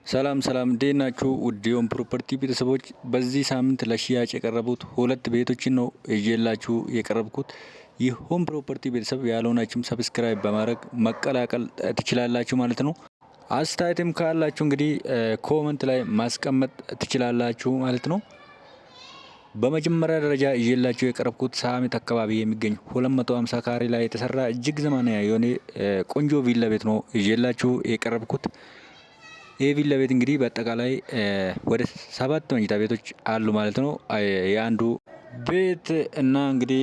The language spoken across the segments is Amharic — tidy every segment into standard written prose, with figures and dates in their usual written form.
ሰላም ሰላም እንዴት ናችሁ? ውድ የሆም ፕሮፐርቲ ቤተሰቦች በዚህ ሳምንት ለሽያጭ የቀረቡት ሁለት ቤቶችን ነው ይዤላችሁ የቀረብኩት። ይህ ሆም ፕሮፐርቲ ቤተሰብ ያልሆናችሁም ሰብስክራይብ በማድረግ መቀላቀል ትችላላችሁ ማለት ነው። አስተያየትም ካላችሁ እንግዲህ ኮመንት ላይ ማስቀመጥ ትችላላችሁ ማለት ነው። በመጀመሪያ ደረጃ ይዤላችሁ የቀረብኩት ሳሚት አካባቢ የሚገኝ 250 ካሬ ላይ የተሰራ እጅግ ዘመናዊ የሆነ ቆንጆ ቪላ ቤት ነው ይዤላችሁ የቀረብኩት። ይህ ቪላ ቤት እንግዲህ በአጠቃላይ ወደ 7 መኝታ ቤቶች አሉ ማለት ነው። የአንዱ ቤት እና እንግዲህ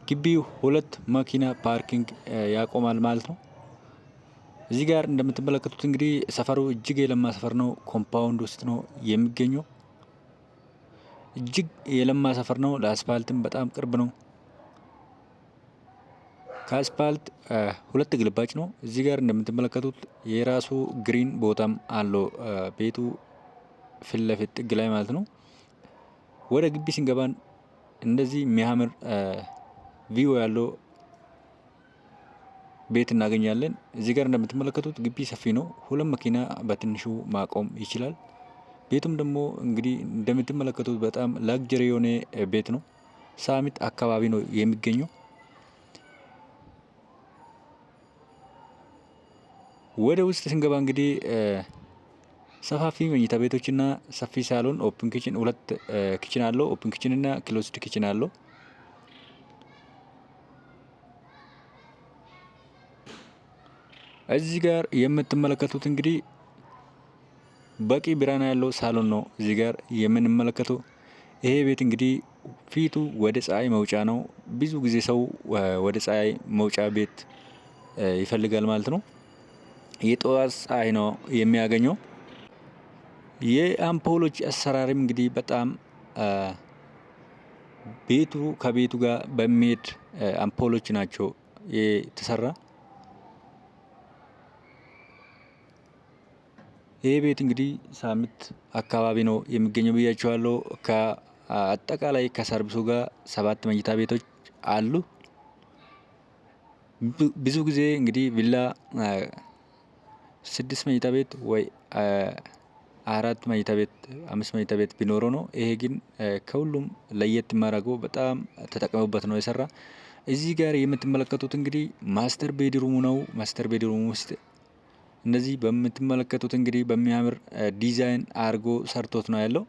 ግቢው 2 መኪና ፓርኪንግ ያቆማል ማለት ነው። እዚህ ጋር እንደምትመለከቱት እንግዲህ ሰፈሩ እጅግ የለማ ሰፈር ነው። ኮምፓውንድ ውስጥ ነው የሚገኘው። እጅግ የለማ ሰፈር ነው። ለአስፋልትም በጣም ቅርብ ነው። ከአስፓልት 2 ግልባጭ ነው። እዚህ ጋር እንደምትመለከቱት የራሱ ግሪን ቦታም አለው ቤቱ ፊት ለፊት ጥግ ላይ ማለት ነው። ወደ ግቢ ስንገባን እንደዚህ የሚያምር ቪው ያለው ቤት እናገኛለን። እዚህ ጋር እንደምትመለከቱት ግቢ ሰፊ ነው። 2 መኪና በትንሹ ማቆም ይችላል። ቤቱም ደግሞ እንግዲህ እንደምትመለከቱት በጣም ላግጀሪ የሆነ ቤት ነው። ሳሚት አካባቢ ነው የሚገኘው። ወደ ውስጥ ስንገባ እንግዲህ ሰፋፊ መኝታ ቤቶችና ሰፊ ሳሎን ኦፕን ኪችን 2 ኪችን አለው። ኦፕን ኪችን እና ክሎዝድ ኪችን አለው። እዚህ ጋር የምትመለከቱት እንግዲህ በቂ ብርሃን ያለው ሳሎን ነው። እዚህ ጋር የምንመለከተው ይሄ ቤት እንግዲህ ፊቱ ወደ ፀሐይ መውጫ ነው። ብዙ ጊዜ ሰው ወደ ፀሐይ መውጫ ቤት ይፈልጋል ማለት ነው። የጠዋት ፀሐይ ነው የሚያገኘው። የአምፖሎች አሰራርም እንግዲህ በጣም ቤቱ ከቤቱ ጋር በሚሄድ አምፖሎች ናቸው የተሰራ። ይሄ ቤት እንግዲህ ሳሚት አካባቢ ነው የሚገኘው ብያችኋለሁ። ከአጠቃላይ ከሰርቪሱ ጋር 7 መኝታ ቤቶች አሉ። ብዙ ጊዜ እንግዲህ ቪላ 6 መኝታ ቤት ወይ 4 መኝታ ቤት 5 መኝታ ቤት ቢኖረው ነው። ይሄ ግን ከሁሉም ለየት የሚያደርገው በጣም ተጠቅመውበት ነው የሰራ። እዚህ ጋር የምትመለከቱት እንግዲህ ማስተር ቤድሩሙ ነው። ማስተር ቤድሩሙ ውስጥ እንደዚህ በምትመለከቱት እንግዲህ በሚያምር ዲዛይን አድርጎ ሰርቶት ነው ያለው።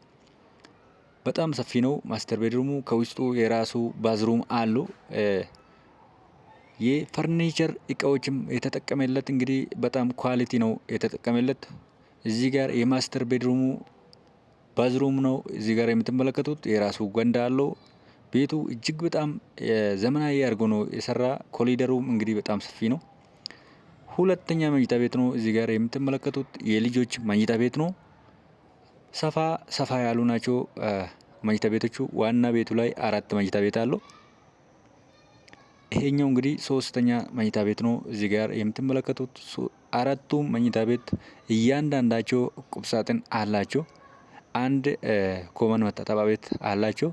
በጣም ሰፊ ነው ማስተር ቤድሩሙ። ከውስጡ የራሱ ባዝሩም አለው። የፈርኒቸር እቃዎችም የተጠቀመለት እንግዲህ በጣም ኳሊቲ ነው የተጠቀመለት። እዚህ ጋር የማስተር ቤድሩሙ ባዝሩም ነው። እዚህ ጋር የምትመለከቱት የራሱ ገንዳ አለው። ቤቱ እጅግ በጣም ዘመናዊ አድርጎ ነው የሰራ። ኮሊደሩም እንግዲህ በጣም ሰፊ ነው። 2ኛ መኝታ ቤት ነው። እዚህ ጋር የምትመለከቱት የልጆች መኝታ ቤት ነው። ሰፋ ያሉ ናቸው መኝታ ቤቶቹ። ዋና ቤቱ ላይ 4 መኝታ ቤት አለው። ይሄኛው እንግዲህ 3ኛ መኝታ ቤት ነው። እዚህ ጋር የምትመለከቱት 4ቱም መኝታ ቤት እያንዳንዳቸው ቁምሳጥን አላቸው። አንድ ኮመን መታጠቢያ ቤት አላቸው።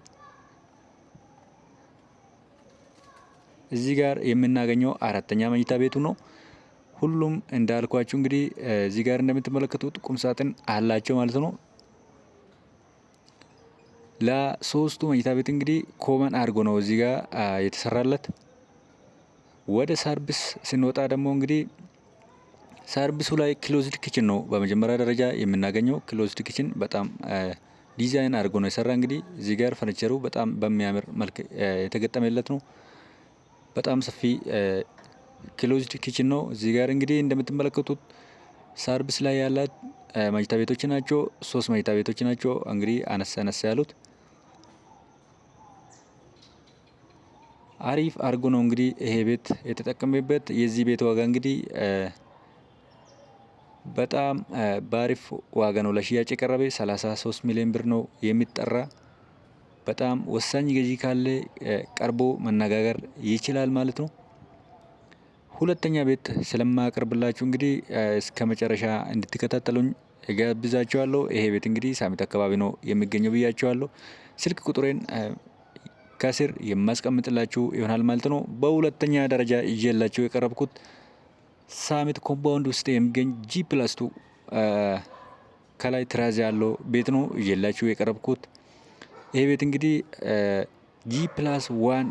እዚህ ጋር የምናገኘው 4ኛ መኝታ ቤቱ ነው። ሁሉም እንዳልኳችሁ እንግዲህ እዚህ ጋር እንደምትመለከቱት ቁምሳጥን አላቸው ማለት ነው። ለሶስቱ መኝታ ቤት እንግዲህ ኮመን አድርጎ ነው እዚህ ጋር የተሰራለት። ወደ ሰርቪስ ስንወጣ ደግሞ እንግዲህ ሰርቪሱ ላይ ክሎዝድ ኪችን ነው በመጀመሪያ ደረጃ የምናገኘው። ክሎዝድ ኪችን በጣም ዲዛይን አድርጎ ነው የሰራ። እንግዲህ እዚህ ጋር ፈርኒቸሩ በጣም በሚያምር መልክ የተገጠመለት ነው። በጣም ሰፊ ክሎዝድ ኪችን ነው። እዚህ ጋር እንግዲህ እንደምትመለከቱት ሰርቪስ ላይ ያላት መኝታ ቤቶች ናቸው። 3 መኝታ ቤቶች ናቸው እንግዲህ አነስ ያሉት። አሪፍ አድርጎ ነው እንግዲህ ይሄ ቤት የተጠቀመበት። የዚህ ቤት ዋጋ እንግዲህ በጣም በአሪፍ ዋጋ ነው ለሽያጭ የቀረበ 33 ሚሊዮን ብር ነው የሚጠራ። በጣም ወሳኝ ገዢ ካለ ቀርቦ መነጋገር ይችላል ማለት ነው። 2ኛ ቤት ስለማቀርብላችሁ እንግዲህ እስከ መጨረሻ እንድትከታተሉኝ እጋብዛችኋለሁ። ይሄ ቤት እንግዲህ ሳሚት አካባቢ ነው የሚገኘው ብያችኋለሁ። ስልክ ቁጥሬን ከስር የማስቀምጥላችሁ ይሆናል ማለት ነው። በ2ኛ ደረጃ ይዤላችሁ የቀረብኩት ሳሚት ኮምፓውንድ ውስጥ የሚገኝ G+2 ከላይ ትራዝ ያለው ቤት ነው ይዤላችሁ የቀረብኩት። ይሄ ቤት እንግዲህ G+1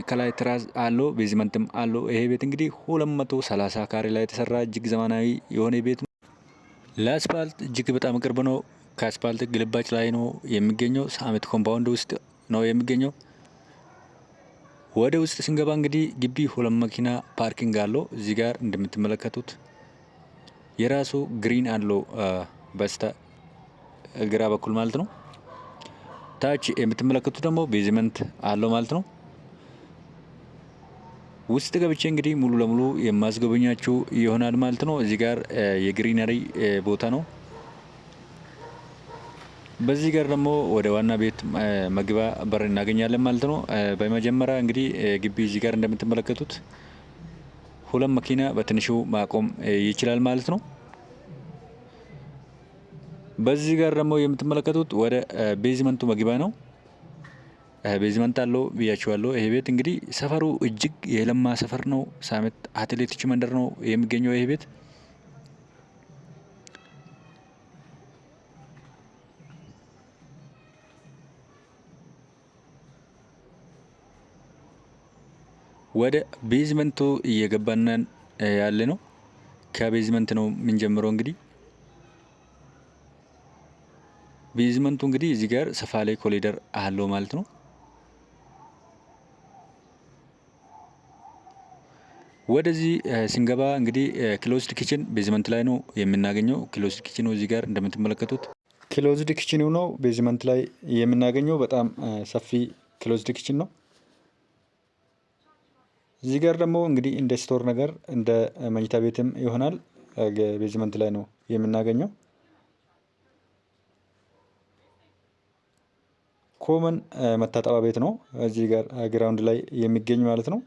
ከላይ ትራዝ አለው፣ ቤዝመንትም አለው። ይሄ ቤት እንግዲህ 230 ካሬ ላይ የተሰራ እጅግ ዘመናዊ የሆነ ቤት ነው። ለአስፓልት እጅግ በጣም ቅርብ ነው። ከአስፓልት ግልባጭ ላይ ነው የሚገኘው። ሳሚት ኮምፓውንድ ውስጥ ነው የሚገኘው። ወደ ውስጥ ስንገባ እንግዲህ ግቢ 2 መኪና ፓርኪንግ አለው። እዚህ ጋር እንደምትመለከቱት የራሱ ግሪን አለው በስተ ግራ በኩል ማለት ነው። ታች የምትመለከቱት ደግሞ ቤዝመንት አለው ማለት ነው። ውስጥ ገብቼ እንግዲህ ሙሉ ለሙሉ የማስጎበኛችሁ ይሆናል ማለት ነው። እዚህ ጋር የግሪነሪ ቦታ ነው። በዚህ ጋር ደግሞ ወደ ዋና ቤት መግቢያ በር እናገኛለን ማለት ነው። በመጀመሪያ እንግዲህ ግቢ እዚህ ጋር እንደምትመለከቱት 2 መኪና በትንሹ ማቆም ይችላል ማለት ነው። በዚህ ጋር ደግሞ የምትመለከቱት ወደ ቤዝመንቱ መግቢያ ነው። ቤዝመንት አለው ብያችኋለሁ። ይሄ ቤት እንግዲህ ሰፈሩ እጅግ የለማ ሰፈር ነው። ሳሚት አትሌቲክስ መንደር ነው የሚገኘው ይሄ ቤት። ወደ ቤዝመንቱ እየገባን ያለ ነው። ከቤዝመንት ነው የምንጀምረው። እንግዲህ ቤዝመንቱ እንግዲህ እዚህ ጋር ሰፋ ላይ ኮሪደር አለው ማለት ነው። ወደዚህ ስንገባ እንግዲህ ክሎዝድ ኪችን ቤዝመንት ላይ ነው የምናገኘው። ክሎዝድ ኪችኑ እዚህ ጋር እንደምትመለከቱት ክሎዝድ ኪችኑ ነው ቤዝመንት ላይ የምናገኘው። በጣም ሰፊ ክሎዝድ ኪችን ነው። እዚህ ጋር ደግሞ እንግዲህ እንደ ስቶር ነገር እንደ መኝታ ቤትም ይሆናል። ቤዝመንት ላይ ነው የምናገኘው። ኮመን መታጠቢያ ቤት ነው እዚህ ጋር ግራውንድ ላይ የሚገኝ ማለት ነው።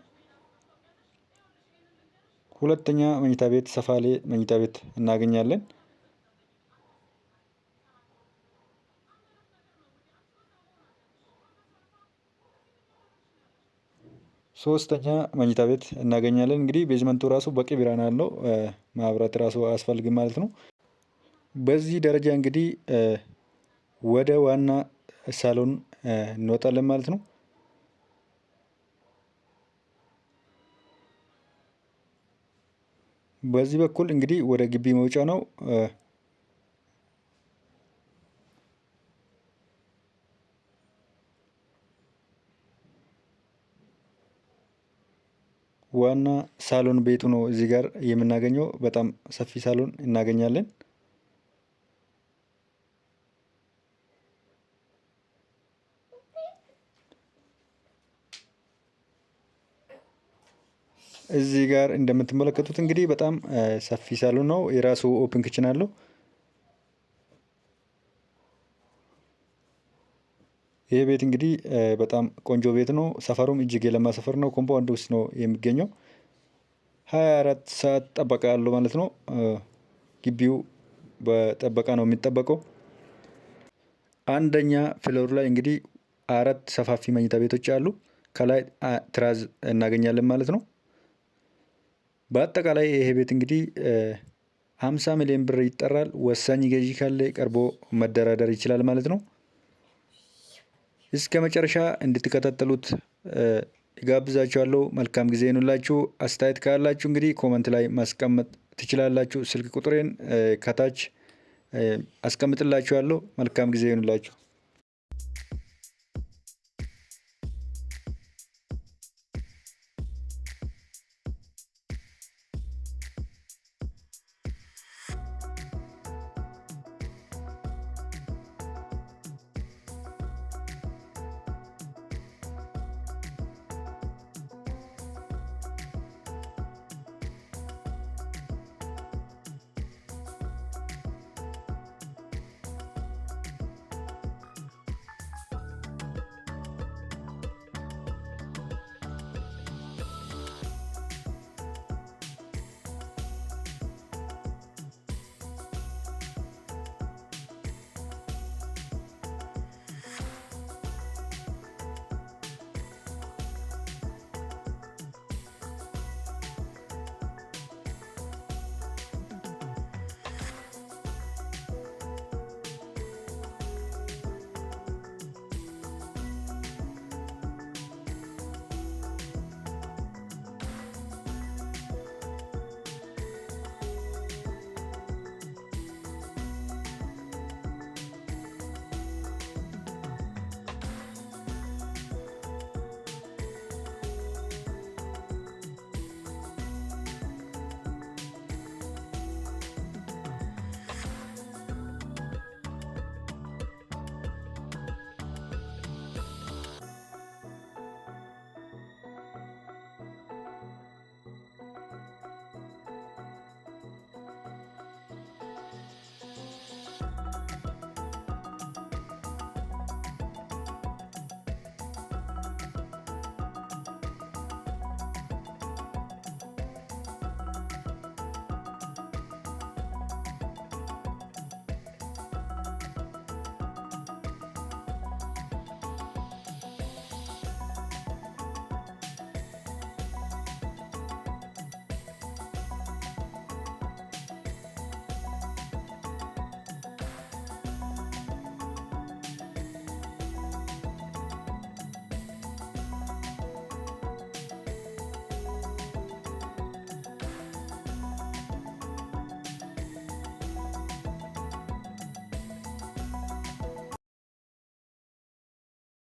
ሁለተኛ መኝታ ቤት ሰፋ ያለ መኝታ ቤት እናገኛለን። ሶስተኛ መኝታ ቤት እናገኛለን። እንግዲህ ቤዝመንቱ ራሱ በቂ ብርሃን አለው። ማብራት ራሱ አያስፈልግም ማለት ነው። በዚህ ደረጃ እንግዲህ ወደ ዋና ሳሎን እንወጣለን ማለት ነው። በዚህ በኩል እንግዲህ ወደ ግቢ መውጫ ነው። ዋና ሳሎን ቤቱ ነው እዚህ ጋር የምናገኘው። በጣም ሰፊ ሳሎን እናገኛለን። እዚህ ጋር እንደምትመለከቱት እንግዲህ በጣም ሰፊ ሳሎን ነው። የራሱ ኦፕን ክችን አለው። ይሄ ቤት እንግዲህ በጣም ቆንጆ ቤት ነው። ሰፈሩም እጅግ የለማ ሰፈር ነው። ኮምፓውንድ ውስጥ ነው የሚገኘው። 24 ሰዓት ጥበቃ አለው ማለት ነው። ግቢው በጥበቃ ነው የሚጠበቀው። አንደኛ ፍሎር ላይ እንግዲህ 4 ሰፋፊ መኝታ ቤቶች አሉ። ከላይ ትራዝ እናገኛለን ማለት ነው። በአጠቃላይ ይሄ ቤት እንግዲህ 50 ሚሊዮን ብር ይጠራል። ወሳኝ ገዢ ካለ ቀርቦ መደራደር ይችላል ማለት ነው። እስከ መጨረሻ እንድትከታተሉት እጋብዛችኋለሁ። መልካም ጊዜ ይሁንላችሁ። አስተያየት ካላችሁ እንግዲህ ኮመንት ላይ ማስቀመጥ ትችላላችሁ። ስልክ ቁጥሬን ከታች አስቀምጥላችኋለሁ። መልካም ጊዜ ይሁንላችሁ።